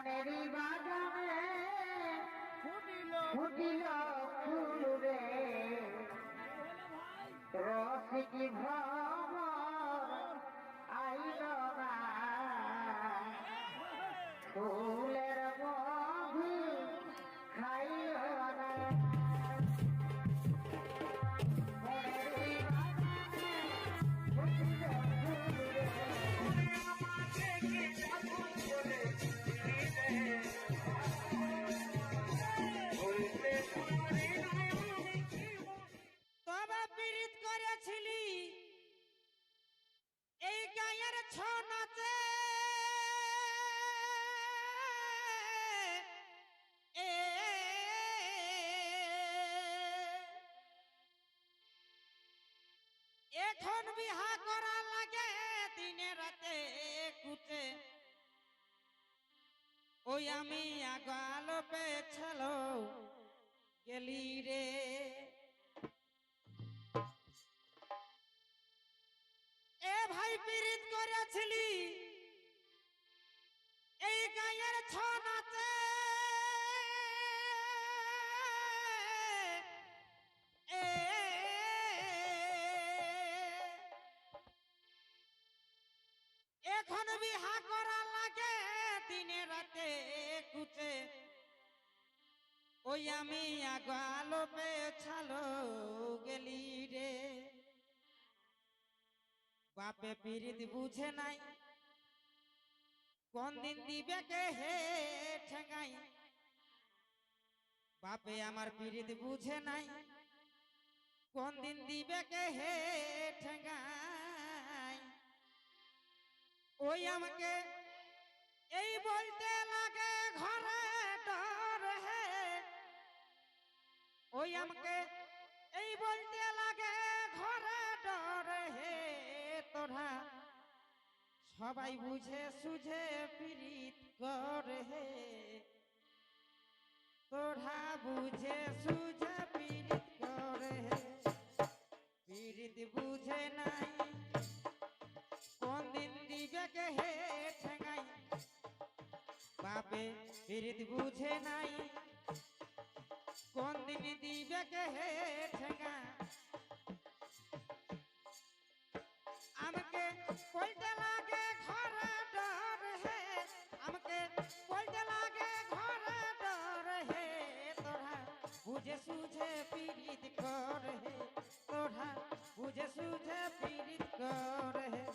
মনেরই বাগানে ফুটিল ফুল রে রসিকি ভ্রমর আইল না ফুলের মধু খাইল না তবে পীড়িত করেছিলি এই গায়ের ছনাতে এখন বিহা করা লাগে দিনে রাতে কুটে ওই আমি আগাল পেছাল গেলি রে এ ভাই পীড়িত করেছিলি এই গায়ের ছনাতে এখন বিহা করা লাগে দিনে রাতে কুচে ওই আমি আগালো পেছালো গেলি রে বাপে পীড়িত বুঝে নাই কোন দিন দিবে কে হে ঠেঙ্গাই বাপে আমার পীড়িত বুঝে নাই কোন দিন দিবে কে হে ঠেঙ্গাই ওই আমাকে এই বলতে লাগে ঘরে ডর হে ওই আমাকে এই বলতে লাগে ঘরে ডর হে তোরা সবাই বুঝে সুঝে পীড়িত করে হে তোরা বুঝে সুঝে পীড়িত করে হে পীড়িত বুঝে নাই কোন দিন দিবে কে হে ঠেঙ্গাই বাপে পীড়িত বুঝে নাই কোন দিন দিবে কে হে ঠেঙ্গা আমাকে কইতে লাগে ঘরে ডর হে আমাকে কইতে লাগে ঘরে ডর হে তোরা বুঝে সুঝে পীড়িত কর হে তোরা বুঝে সুঝে পীড়িত কর হে